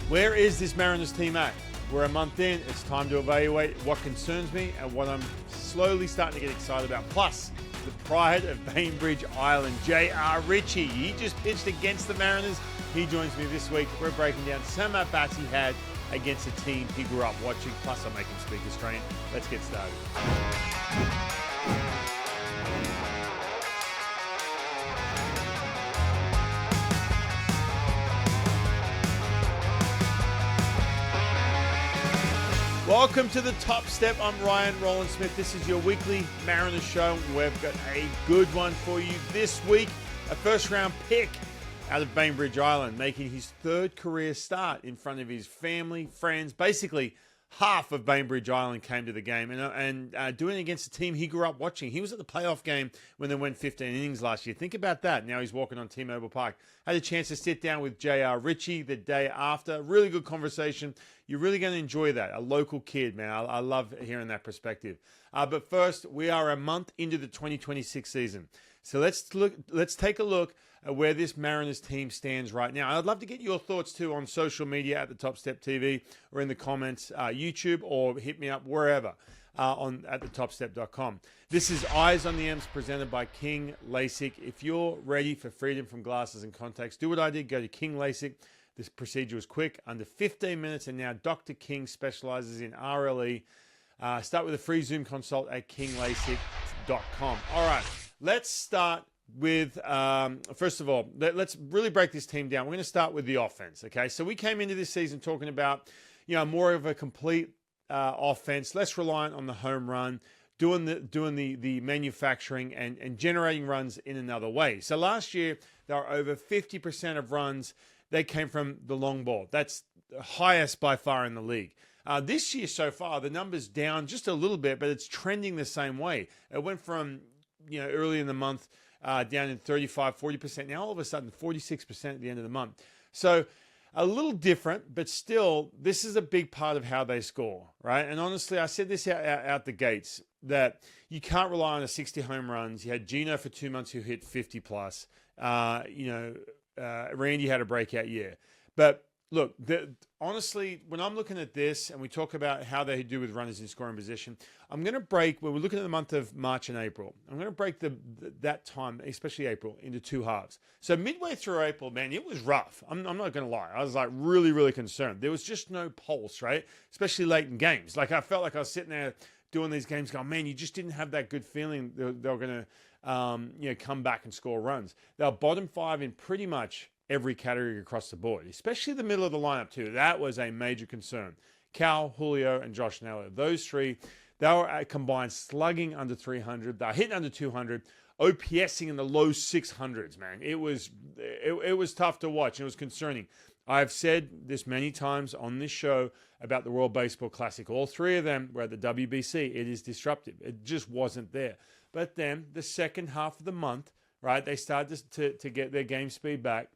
Where is this Mariners team at? We're a month in. It's time to evaluate what concerns me and what I'm slowly starting to get excited about. Plus, the pride of Bainbridge Island, J.R. Ritchie. He just pitched against the Mariners. He joins me this week. We're breaking down some at-bats he had against a team he grew up watching. Plus, I'll make him speak Australian. Let's get started. Welcome to the Top Step. I'm Rowland-Smith. This is your weekly Mariners show. We've got a good one for you this week. A first-round pick out of Bainbridge Island, making his third career start in front of his family, friends. Basically, half of Bainbridge Island came to the game and doing it against a team he grew up watching. He was at the playoff game when they went 15 innings last year. Think about that. Now he's walking on T-Mobile Park. Had a chance to sit down with J.R. Ritchie the day after. Really good conversation. You're really going to enjoy that. A local kid, man. I love hearing that perspective. But first, we are a month into the 2026 season. So let's take a look at where this Mariners team stands right now. I'd love to get your thoughts too on social media at the Top Step TV or in the comments, YouTube, or hit me up wherever at thetopstep.com. This is Eyes on the M's presented by King LASIK. If you're ready for freedom from glasses and contacts, do what I did. Go to King LASIK. This procedure was quick, under 15 minutes, and now Dr. King specializes in RLE. Start with a free Zoom consult at kinglasik.com. All right, let's start with, first of all, let's really break this team down. We're going to start with the offense, okay? So we came into this season talking about, more of a complete offense, less reliant on the home run, doing the manufacturing and generating runs in another way. So last year, there were over 50% of runs that came from the long ball. That's the highest by far in the league. This year so far, the number's down just a little bit, but it's trending the same way. It went from, early in the month down in 35, 40%. Now all of a sudden, 46% at the end of the month. So a little different, but still, this is a big part of how they score, right? And honestly, I said this out the gates, that you can't rely on a 60 home runs. You had Gino for 2 months who hit 50 plus. Randy had a breakout year. But look, honestly, when I'm looking at this and we talk about how they do with runners in scoring position, I'm going to break, when we're looking at the month of March and April, I'm going to break that time, especially April, into two halves. So midway through April, man, it was rough. I'm not going to lie. I was really, really concerned. There was just no pulse, right? Especially late in games. I felt like I was sitting there doing these games going, man, you just didn't have that good feeling they were going to come back and score runs. They were bottom five in pretty much every category across the board, especially the middle of the lineup too. That was a major concern. Cal, Julio, and Josh Naylor. Those three, they were combined slugging under 300. They were hitting under 200, OPSing in the low 600s, man. It was tough to watch. It was concerning. I've said this many times on this show about the World Baseball Classic. All three of them were at the WBC. It is disruptive. It just wasn't there. But then the second half of the month, right, they started to get their game speed back.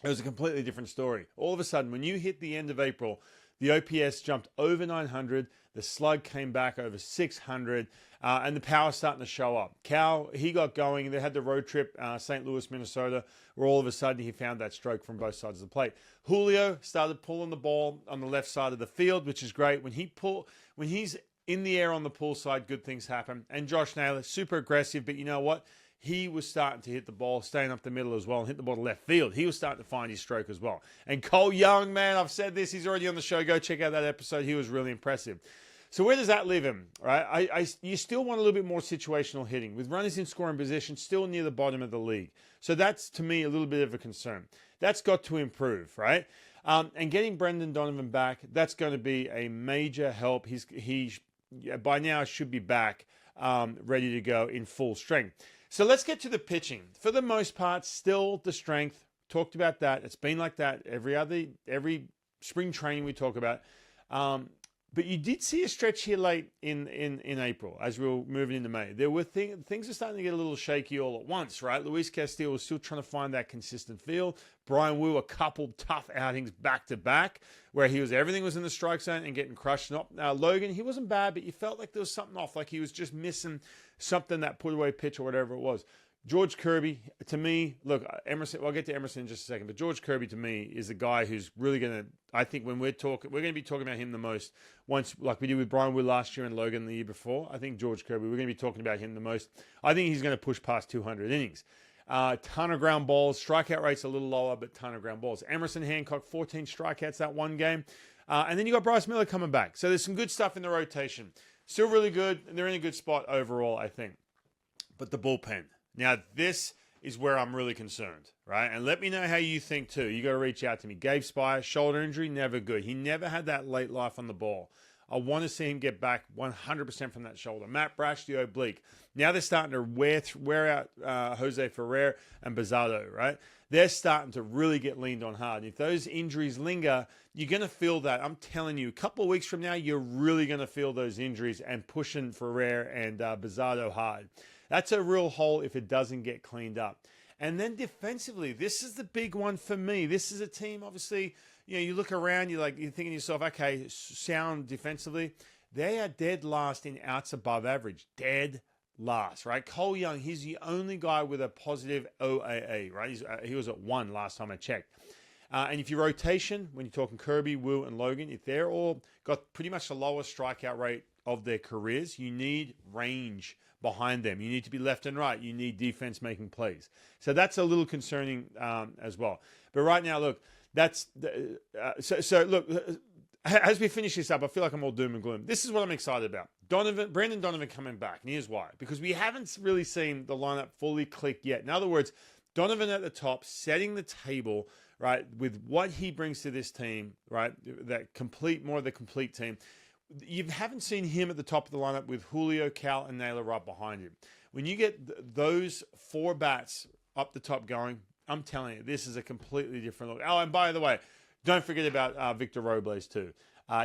It was a completely different story. All of a sudden, when you hit the end of April, the OPS jumped over 900, the slug came back over 600, and the power's starting to show up. Cal, he got going. They had the road trip, St. Louis, Minnesota, where all of a sudden he found that stroke from both sides of the plate. Julio started pulling the ball on the left side of the field, which is great. When he's in the air on the pull side, good things happen. And Josh Naylor, super aggressive, but you know what? He was starting to hit the ball, staying up the middle as well, and hit the ball to left field. He was starting to find his stroke as well. And Cole Young, man, I've said this. He's already on the show. Go check out that episode. He was really impressive. So where does that leave him, right? You still want a little bit more situational hitting. With runners in scoring position, still near the bottom of the league. So that's, to me, a little bit of a concern. That's got to improve, right? And getting Brandon Donovan back, that's going to be a major help. He by now should be back, ready to go in full strength. So let's get to the pitching. For the most part, still the strength. Talked about that. It's been like that every spring training we talk about. But you did see a stretch here late in April as we were moving into May. There were things are starting to get a little shaky all at once, right? Luis Castillo was still trying to find that consistent feel. Brian Wu, a couple tough outings back to back where everything was in the strike zone and getting crushed. Logan, he wasn't bad, but you felt like there was something off, like he was just missing something, that put away pitch or whatever it was. George Kirby, to me, look, Emerson, well, I'll get to Emerson in just a second, but George Kirby to me is the guy who's really going to, I think when we're going to be talking about him the most once, like we did with Brian Wood last year and Logan the year before. I think George Kirby, we're going to be talking about him the most. I think he's going to push past 200 innings. Ton of ground balls, strikeout rate's a little lower, but ton of ground balls. Emerson Hancock, 14 strikeouts that one game. And then you got Bryce Miller coming back. So there's some good stuff in the rotation. Still really good, and they're in a good spot overall, I think. But the bullpen. Now, this is where I'm really concerned, right? And let me know how you think, too. You got to reach out to me. Gabe Spire, shoulder injury, never good. He never had that late life on the ball. I want to see him get back 100% from that shoulder. Matt Brash, the oblique. Now they're starting to wear out Jose Ferrer and Bazardo, right? They're starting to really get leaned on hard. And if those injuries linger, you're going to feel that. I'm telling you, a couple of weeks from now, you're really going to feel those injuries and pushing Ferrer and Bazardo hard. That's a real hole if it doesn't get cleaned up. And then defensively, this is the big one for me. This is a team, obviously, you look around, you're thinking to yourself, okay, sound defensively. They are dead last in outs above average. Dead last, right? Cole Young, he's the only guy with a positive OAA, right? He was at 1 last time I checked. And if your rotation, when you're talking Kirby, Wu, and Logan, if they're all got pretty much the lowest strikeout rate of their careers, you need range behind them. You need to be left and right. You need defense making plays. So that's a little concerning as well. But right now, look, look, as we finish this up, I feel like I'm all doom and gloom. This is what I'm excited about. Brandon Donovan coming back. And here's why. Because we haven't really seen the lineup fully click yet. In other words, Donovan at the top, setting the table, right, with what he brings to this team, right, more of the complete team. You haven't seen him at the top of the lineup with Julio, Cal, and Naylor right behind him. When you get those 4 bats up the top going, I'm telling you, this is a completely different look. Oh, and by the way, don't forget about Victor Robles too.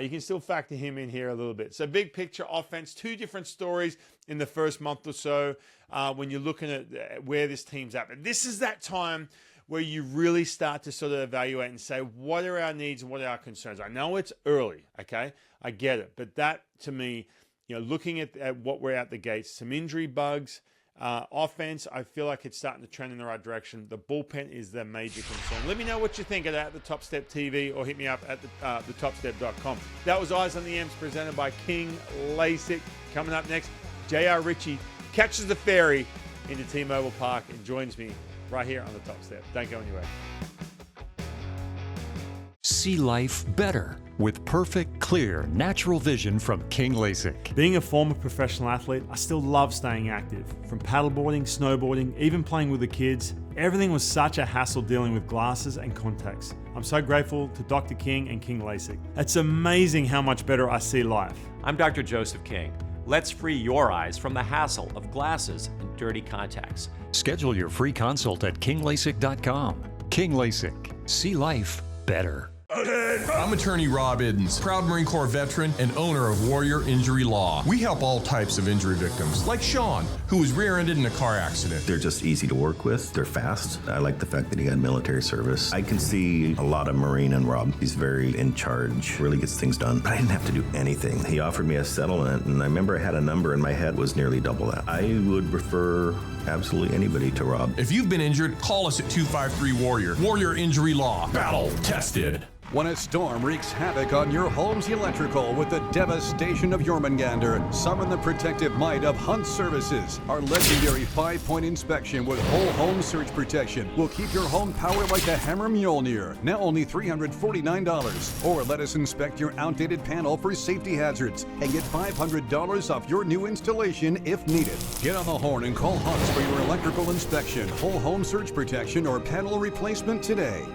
You can still factor him in here a little bit. So big picture offense, 2 different stories in the first month or so when you're looking at where this team's at. But this is that time where you really start to sort of evaluate and say, what are our needs and what are our concerns? I know it's early, okay? I get it. But that, to me, looking at what we're at the gates, some injury bugs, offense, I feel like it's starting to trend in the right direction. The bullpen is the major concern. Let me know what you think at the Top Step TV or hit me up at thetopstep.com. That was Eyes on the M's presented by King LASIK. Coming up next, J.R. Ritchie catches the ferry into T-Mobile Park and joins me right here on the Top Step. Don't go anywhere. See life better with perfect, clear, natural vision from King LASIK. Being a former professional athlete, I still love staying active. From paddleboarding, snowboarding, even playing with the kids, everything was such a hassle dealing with glasses and contacts. I'm so grateful to Dr. King and King LASIK. It's amazing how much better I see life. I'm Dr. Joseph King. Let's free your eyes from the hassle of glasses and dirty contacts. Schedule your free consult at kinglasik.com. King LASIK. See life better. I'm attorney Rob Iddens, proud Marine Corps veteran and owner of Warrior Injury Law. We help all types of injury victims, like Sean, who was rear-ended in a car accident. They're just easy to work with. They're fast. I like the fact that he had military service. I can see a lot of Marine in Rob. He's very in charge, really gets things done. But I didn't have to do anything. He offered me a settlement, and I remember I had a number in my head was nearly double that. I would refer absolutely anybody to Rob. If you've been injured, call us at 253-WARRIOR. Warrior Injury Law. Battle tested. When a storm wreaks havoc on your home's electrical with the devastation of Jormungandr, summon the protective might of Hunt Services. Our legendary 5-point inspection with whole home surge protection will keep your home powered like a Hammer Mjolnir. Now only $349. Or let us inspect your outdated panel for safety hazards and get $500 off your new installation if needed. Get on the horn and call Hunt for your electrical inspection, whole home surge protection, or panel replacement today.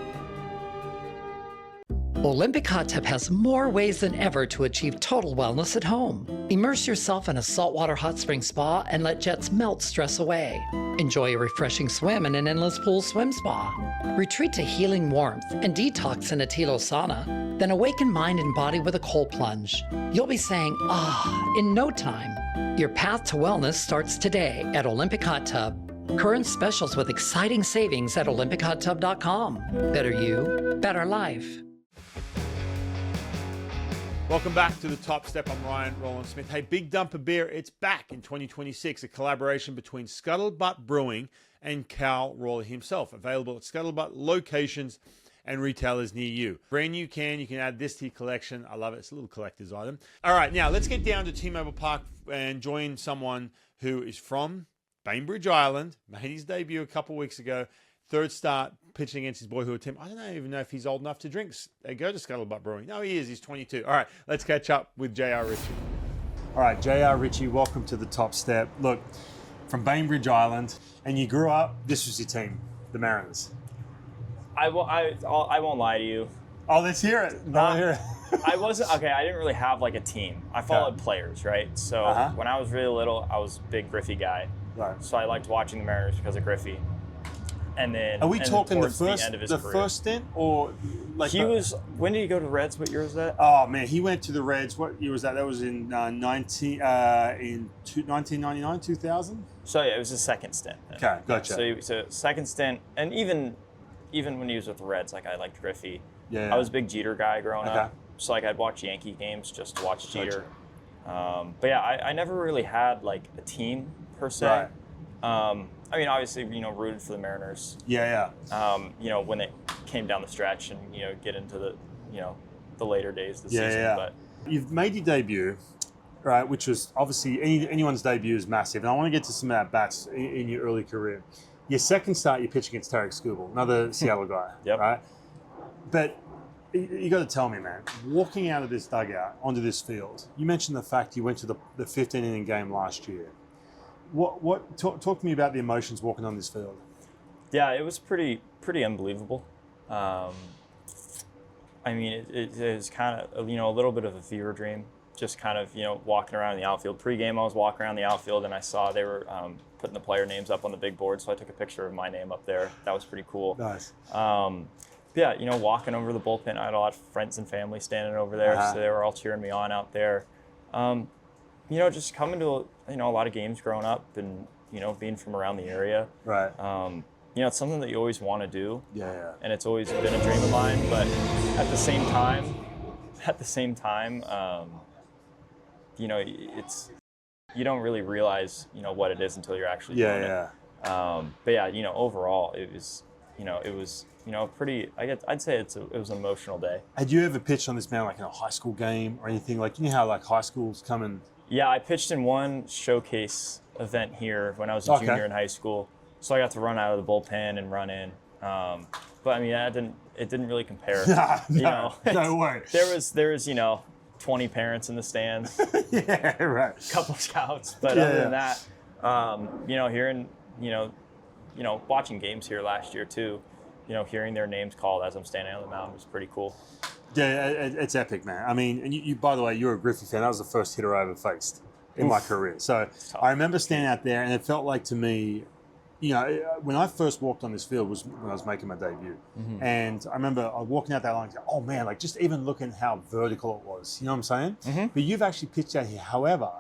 Olympic Hot Tub has more ways than ever to achieve total wellness at home. Immerse yourself in a saltwater hot spring spa and let jets melt stress away. Enjoy a refreshing swim in an endless pool swim spa. Retreat to healing warmth and detox in a Tilo sauna. Then awaken mind and body with a cold plunge. You'll be saying, ah, in no time. Your path to wellness starts today at Olympic Hot Tub. Current specials with exciting savings at olympichottub.com. Better you, better life. Welcome back to the Top Step. I'm Ryan Rowland-Smith. Hey, Big Dumper Beer, it's back in 2026, a collaboration between Scuttlebutt Brewing and Cal Rawley himself. Available at Scuttlebutt locations and retailers near you. Brand new can, you can add this to your collection. I love it. It's a little collector's item. All right, now let's get down to T-Mobile Park and join someone who is from Bainbridge Island, made his debut a couple weeks ago. Third start pitching against his boyhood team. I don't even know if he's old enough to drink. Go to Scuttlebutt Brewing. No, he is. He's 22. All right, let's catch up with J.R. Ritchie. All right, J.R. Ritchie, welcome to the Top Step. Look, from Bainbridge Island, and you grew up, this was your team, the Mariners. I won't lie to you. Oh, let's hear it. Hear it. I didn't really have like a team. I followed players, right? So when I was really little, I was a big Griffey guy. Right. So I liked watching the Mariners because of Griffey. And then are we talking the end of his career. first stint, or like when did he go to Reds? What year was that? Oh man, he went to the Reds. What year was that? That was in 1999, 2000. So yeah, it was his second stint. Okay, gotcha. So second stint, and even when he was with the Reds, like I liked Griffey. Yeah. I was a big Jeter guy growing up, so like I'd watch Yankee games just to watch Jeter. But yeah, I never really had like a team per se. Right. I mean, obviously, rooted for the Mariners. Yeah. When they came down the stretch and, get into the, the later days of the season. Yeah. But you've made your debut, right, which was obviously anyone's debut is massive. And I want to get to some at-bats in your early career. Your second start, you pitch against Tarek Skubal, another Seattle guy, right? But you got to tell me, man, walking out of this dugout onto this field, you mentioned the fact you went to the 15-inning game last year. Talk to me about the emotions walking on this field. Yeah, it was pretty unbelievable. I mean, it was kind of a little bit of a fever dream. Just kind of walking around in the outfield. Pre-game, I was walking around the outfield and I saw they were putting the player names up on the big board, so I took a picture of my name up there. That was pretty cool. Nice. Yeah, walking over the bullpen, I had a lot of friends and family standing over there, so they were all cheering me on out there. Just coming to a lot of games growing up and being from around the area. Right. It's something that you always want to do. Yeah. And it's always been a dream of mine. But at the same time, it's you don't really realize what it is until you're actually doing it. But yeah, overall it was pretty. I'd say it was an emotional day. Had you ever pitched on this mound like in a high school game or anything? Like how like high schools come and. Yeah, I pitched in one showcase event here when I was a junior in high school, so I got to run out of the bullpen and run in. But I mean, it didn't really compare. No way. There was 20 parents in the stands. Yeah, right. A couple scouts, but other than that, hearing watching games here last year too, hearing their names called as I'm standing on the mound was pretty cool. Yeah, it's epic, man. I mean, and you by the way, you're a Griffey fan. That was the first hitter I ever faced in my career. So I remember standing out there, and it felt like to me, when I first walked on this field was when I was making my debut. Mm-hmm. And I remember walking out that line and going, oh man, like just even looking how vertical it was. You know what I'm saying? Mm-hmm. But you've actually pitched out here. However,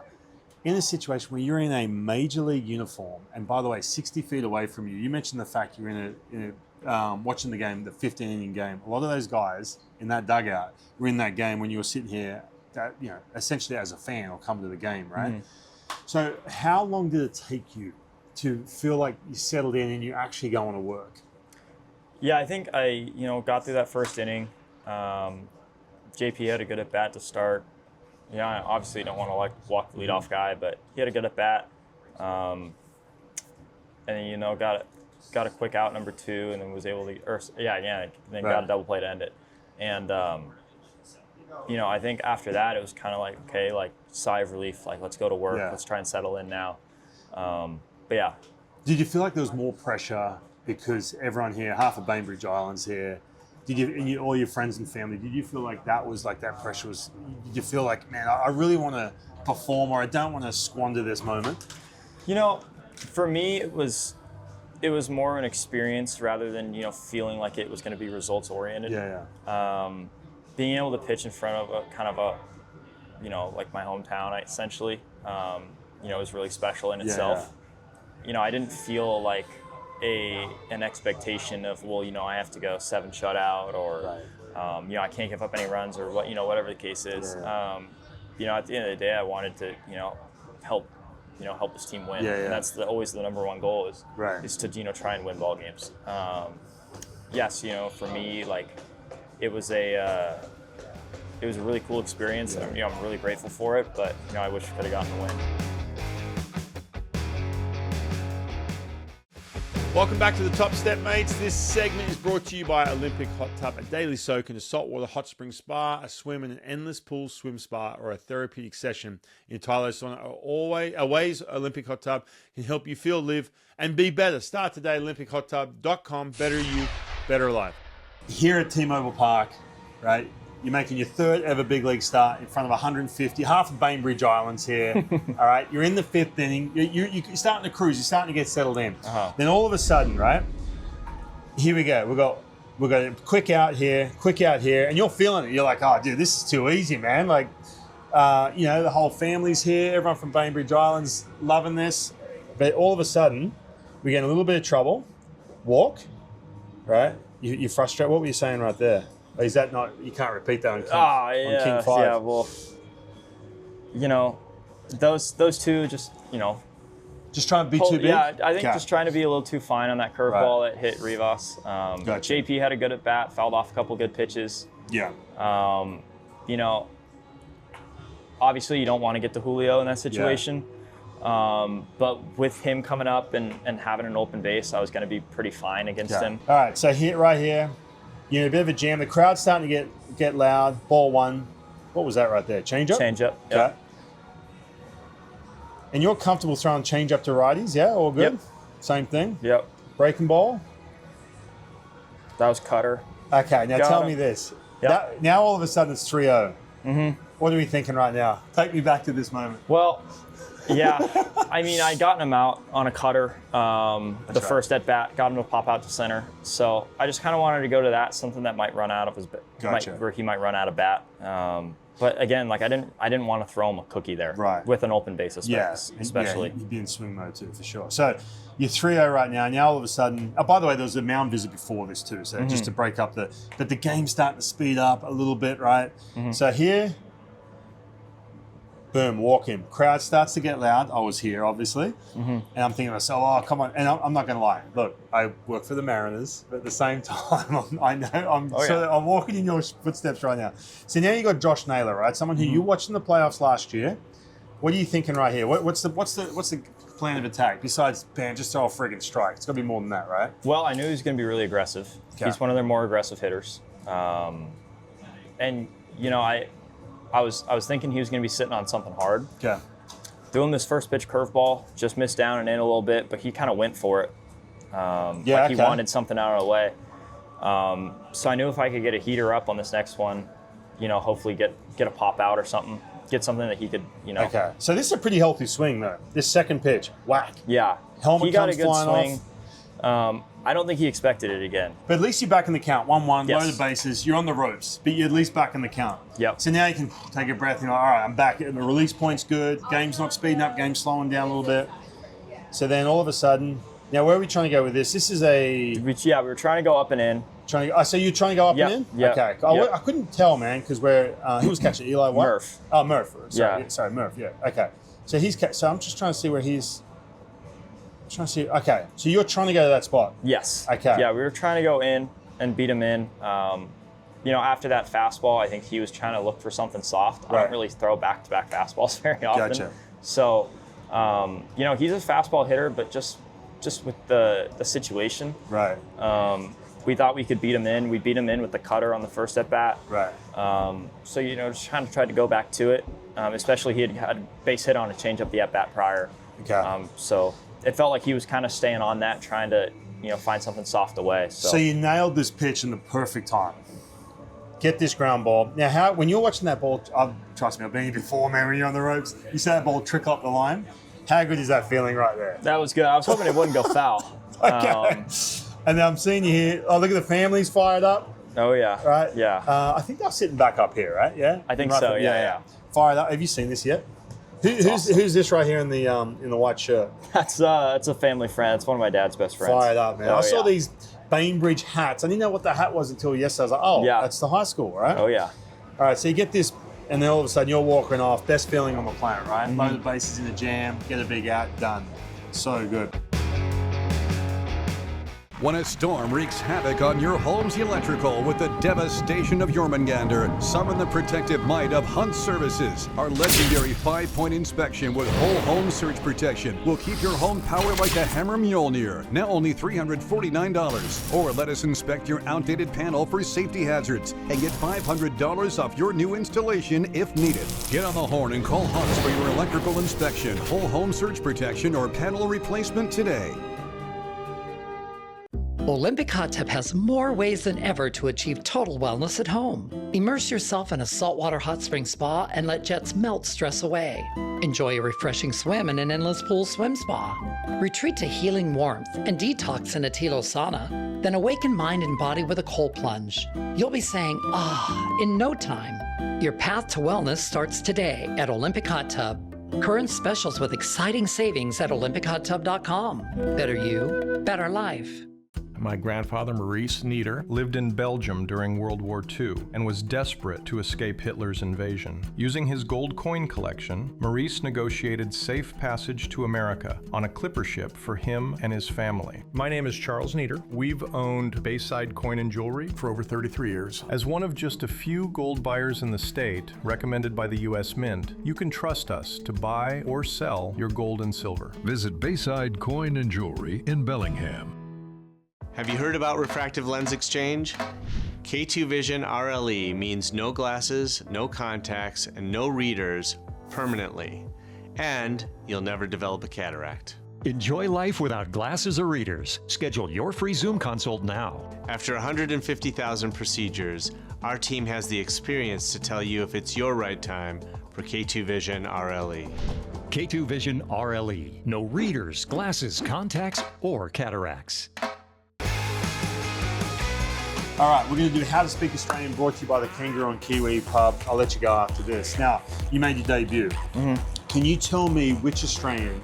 in a situation where you're in a major league uniform, and by the way, 60 feet away from you, you mentioned the fact you're in a watching the game, the 15-inning game. A lot of those guys in that dugout were in that game when you were sitting here, essentially as a fan or coming to the game, right? Mm-hmm. So how long did it take you to feel like you settled in and you're actually going to work? Yeah, I think I, got through that first inning. JP had a good at-bat to start. I obviously don't want to walk the leadoff guy, but he had a good at-bat. And then, got a quick out number 2 and then was able to, got a double play to end it. And, I think after that, it was kind of like, okay, like sigh of relief, like let's go to work. Yeah. Let's try and settle in now. But yeah. Did you feel like there was more pressure because everyone here, half of Bainbridge Island's here, all your friends and family, did you feel like that pressure was, did you feel like, man, I really want to perform or I don't want to squander this moment? For me, it was more an experience rather than, feeling like it was going to be results oriented. Yeah. Being able to pitch in front of like my hometown, essentially, was really special in itself. Yeah. I didn't feel like an expectation of, I have to go 7 shutout or, I can't give up any runs or whatever the case is. Yeah. At the end of the day, I wanted to, help this team win. Yeah. And that's always the number one goal is to, try and win ball games. Yes, for me, like, it was a really cool experience. And, I'm really grateful for it, but, I wish I could have gotten the win. Welcome back to the Top Step, mates. This segment is brought to you by Olympic Hot Tub, a daily soak in a saltwater hot spring spa, a swim in an endless pool swim spa, or a therapeutic session in Thailand sauna are ways Olympic Hot Tub can help you feel, live, and be better. Start today at olympichottub.com. Better you, better life. Here at T-Mobile Park, right? You're making your third ever big league start in front of 150, half of Bainbridge Island's here. All right, you're in the fifth inning. You're starting to cruise. You're starting to get settled in. Then all of a sudden, right? Here we go. We've got a quick out here, and you're feeling it. You're like, oh, dude, this is too easy, man. Like, the whole family's here. Everyone from Bainbridge Island's loving this. But all of a sudden, we get in a little bit of trouble. Walk, right? You're frustrated. What were you saying right there? Is that not, you can't repeat that on King, on King 5? Yeah, well, those two just, just trying to be too big? Yeah, I think just trying to be a little too fine on that curveball that hit Rivas. Gotcha. JP had a good at bat, fouled off a couple good pitches. Yeah. Obviously you don't want to get to Julio in that situation. But with him coming up and having an open base, I was going to be pretty fine against him. All right, so right here, a bit of a jam. The crowd's starting to get loud. Ball one. What was that right there? Change up? Change up. Okay. Yep. And you're comfortable throwing change up to righties, yeah? All good? Yep. Same thing? Yep. Breaking ball? That was cutter. Okay, now tell me this. Yep. Now all of a sudden it's 3-0. Mm-hmm. What are we thinking right now? Take me back to this moment. Well, yeah. I mean, I gotten him out on a cutter first at bat, got him to pop out to center. So I just kind of wanted to go to that, something that might run out of his where he might run out of bat. But again, like I didn't want to throw him a cookie there, with an open base, especially. Yeah, you'd be in swing mode too, for sure. So you're 3-0 right now. Now all of a sudden, by the way, there was a mound visit before this too, so just to break up but the game's starting to speed up a little bit, right? So here, boom, walk him. Crowd starts to get loud. I was here, obviously. And I'm thinking to myself, oh, come on. And I'm not going to lie. Look, I work for the Mariners, but at the same time, I'm walking in your footsteps right now. So now you got Josh Naylor, right? Someone who you watched in the playoffs last year. What are you thinking right here? What's the plan of attack besides, man, just throw a friggin' strike? It's got to be more than that, right? Well, I knew he was going to be really aggressive. Okay. He's one of their more aggressive hitters. I was thinking he was going to be sitting on something hard. Okay. Threw him this first pitch curveball, just missed down and in a little bit, but he kind of went for it. He wanted something out of the way. So I knew if I could get a heater up on this next one, hopefully get a pop out or something, get something that he could, Okay. So this is a pretty healthy swing though. This second pitch, whack. Yeah. Helmet he got comes a good flying swing. off. I don't think he expected it again. But at least you're back in the count. 1-1, Yes. loaded bases. You're on the ropes, but you're at least back in the count. Yep. So now you can take a breath. All right, I'm back. The release point's good. Game's not speeding up. Game's slowing down a little bit. So then all of a sudden, now where are we trying to go with this? This is we were trying to go up and in. So you're trying to go up and in? Yeah. Okay. Yep. I couldn't tell, man, because who was catching? Eli what? Murph. Oh, Murph. Yeah. Sorry, Murph. Yeah. Okay. So so I'm just trying to see where he's. Trying to see. Okay, so you're trying to go to that spot. Yes. Okay. Yeah, we were trying to go in and beat him in. After that fastball, I think he was trying to look for something soft. I don't really throw back-to-back fastballs very often. Gotcha. So, he's a fastball hitter, but just with the situation. Right. We thought we could beat him in. We beat him in with the cutter on the first at bat. Right. So just kind of tried to go back to it. Especially he had a base hit on a changeup the at bat prior. Okay. So it felt like he was kind of staying on that, trying to, find something soft away. So you nailed this pitch in the perfect time. Get this ground ball. Now, when you're watching that ball, trust me, I've been here before, man, when you're on the ropes, you see that ball trickle up the line. How good is that feeling right there? That was good. I was hoping it wouldn't go foul. Okay. And I'm seeing you here. Oh, look at the family's fired up. Oh, yeah. Right? Yeah. I think they're sitting back up here, right? Yeah? I think so, yeah. Fired up. Have you seen this yet? Who's this right here in the white shirt? That's a family friend. It's one of my dad's best friends. Fired up, man. I saw these Bainbridge hats. I didn't know what the hat was until yesterday. I was like, oh, Yeah. that's the high school, right? Oh, yeah. All right, so you get this, and then all of a sudden you're walking off. Best feeling on the planet, right? Load the bases in the jam, get a big out, done. So good. When a storm wreaks havoc on your home's electrical with the devastation of Jormungandr, summon the protective might of Hunt Services. Our legendary 5-point inspection with whole home surge protection will keep your home powered like a Hammer Mjolnir. Now only $349. Or let us inspect your outdated panel for safety hazards and get $500 off your new installation if needed. Get on the horn and call Hunt for your electrical inspection, whole home surge protection, or panel replacement today. Olympic Hot Tub has more ways than ever to achieve total wellness at home. Immerse yourself in a saltwater hot spring spa and let jets melt stress away. Enjoy a refreshing swim in an endless pool swim spa. Retreat to healing warmth and detox in a Tilo sauna. Then awaken mind and body with a cold plunge. You'll be saying, ah, in no time. Your path to wellness starts today at Olympic Hot Tub. Current specials with exciting savings at olympichottub.com. Better you, better life. My grandfather, Maurice Nieder, lived in Belgium during World War II and was desperate to escape Hitler's invasion. Using his gold coin collection, Maurice negotiated safe passage to America on a clipper ship for him and his family. My name is Charles Nieder. We've owned Bayside Coin and Jewelry for over 33 years. As one of just a few gold buyers in the state, recommended by the U.S. Mint, you can trust us to buy or sell your gold and silver. Visit Bayside Coin and Jewelry in Bellingham. Have you heard about refractive lens exchange? K2 Vision RLE means no glasses, no contacts, and no readers permanently. And you'll never develop a cataract. Enjoy life without glasses or readers. Schedule your free Zoom consult now. After 150,000 procedures, our team has the experience to tell you if it's your right time for K2 Vision RLE. K2 Vision RLE. No readers, glasses, contacts, or cataracts. All right, we're going to do How to Speak Australian, brought to you by the Kangaroo and Kiwi Pub. I'll let you go after this. Now, you made your debut. Can you tell me which Australian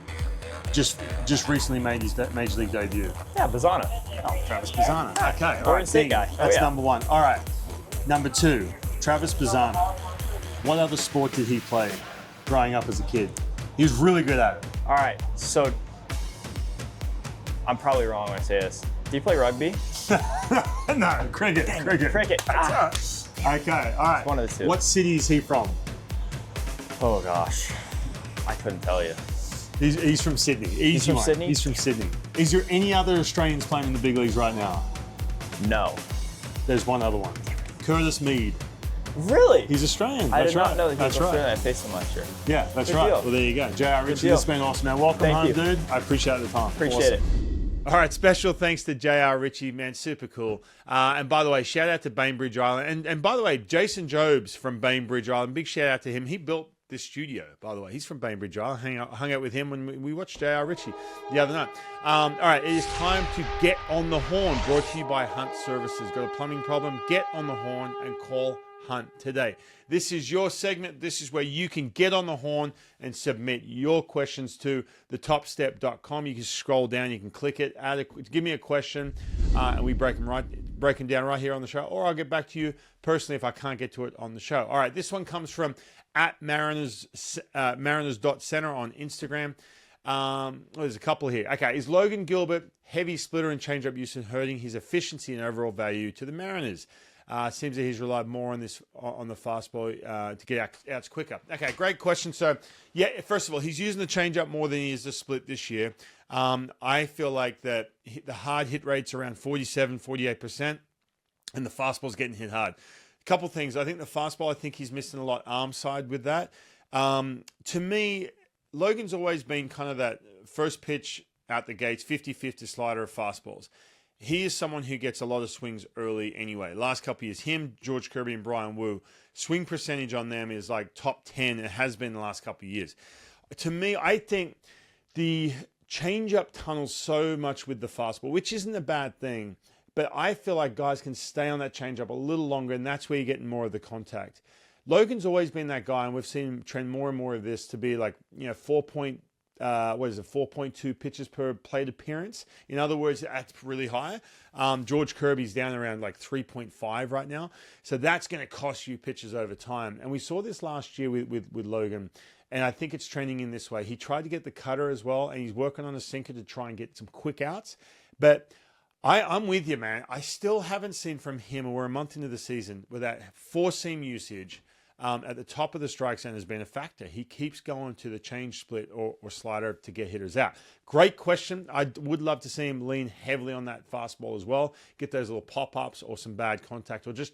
just recently made his Major League debut? Yeah, Bazzana. Oh, Travis Bazzana. Okay, all Oregon right. State guy. That's yeah. number one. All right, number two, Travis Bazzana. What other sport did he play growing up as a kid? He was really good at it. All right, so I'm probably wrong when I say this. Do you play rugby? No, cricket. Cricket. Ah. Okay, all right. One of the two. What city is he from? Oh gosh, I couldn't tell you. He's from Sydney. He's from Sydney? He's from Sydney. Is there any other Australians playing in the big leagues right now? No. There's one other one. Curtis Mead. Really? He's Australian. I That's did not right. know that he was That's Australian. right. I faced him last year. Yeah, that's Good right. deal. Well, there you go. JR Ritchie, deal. this has been awesome, man. Welcome Thank home, you. dude. I appreciate the time. Appreciate it. All right, special thanks to JR Ritchie, man, super cool. And by the way, shout out to Bainbridge Island. And by the way, Jason Jobs from Bainbridge Island, big shout out to him. He built this studio, by the way. He's from Bainbridge Island. Hung out with him when we watched JR Ritchie the other night. All right, it is time to get on the horn, brought to you by Hunt Services. Got a plumbing problem? Get on the horn and call Hunt today. This is your segment. This is where you can get on the horn and submit your questions to thetopstep.com. You can scroll down, you can click it, give me a question, and we break them down right here on the show, or I'll get back to you personally if I can't get to it on the show. All right, this one comes from @Mariners.Center on Instagram. There's a couple here. Okay, is Logan Gilbert heavy splitter and changeup use and hurting his efficiency and overall value to the Mariners? Seems that he's relied more on the fastball to get outs quicker. Okay, great question. So, yeah, first of all, he's using the changeup more than he is the split this year. I feel like that the hard hit rate's around 47, 48%, and the fastball's getting hit hard. A couple things. I think the fastball, I think he's missing a lot arm side with that. To me, Logan's always been kind of that first pitch out the gates, 50-50 slider of fastballs. He is someone who gets a lot of swings early anyway. Last couple of years, him, George Kirby, and Brian Wu, swing percentage on them is like top 10. It has been the last couple of years. To me, I think the changeup tunnels so much with the fastball, which isn't a bad thing, but I feel like guys can stay on that changeup a little longer, and that's where you're getting more of the contact. Logan's always been that guy, and we've seen him trend more and more of this to be like, 4.8 4.2 pitches per plate appearance. In other words, that's really high. George Kirby's down around like 3.5 right now. So that's going to cost you pitches over time. And we saw this last year with Logan. And I think it's trending in this way. He tried to get the cutter as well, and he's working on a sinker to try and get some quick outs. But I'm with you, man. I still haven't seen from him, and we're a month into the season, where that four-seam usage at the top of the strike zone has been a factor. He keeps going to the change split or slider to get hitters out. Great question. I would love to see him lean heavily on that fastball as well. Get those little pop-ups or some bad contact, or just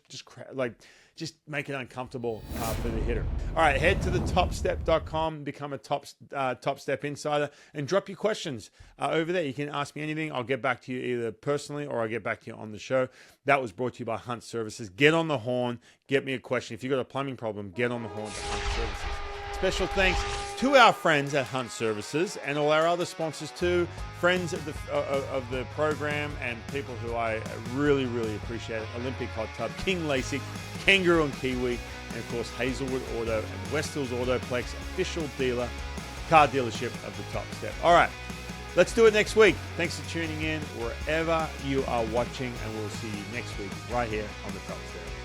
make it uncomfortable for the hitter. All right, head to the topstep.com, become a Top Step Insider, and drop your questions over there. You can ask me anything. I'll get back to you either personally or I'll get back to you on the show. That was brought to you by Hunt Services. Get on the horn. Get me a question. If you've got a plumbing problem, get on the horn to Hunt Services. Special thanks to our friends at Hunt Services and all our other sponsors too, friends of the program and people who I really, really appreciate it. Olympic Hot Tub, King LASIK, Kangaroo and Kiwi, and of course Hazelwood Auto and West Hills Autoplex, official dealer, car dealership of the Top Step. All right, let's do it next week. Thanks for tuning in wherever you are watching, and we'll see you next week right here on the Top Step.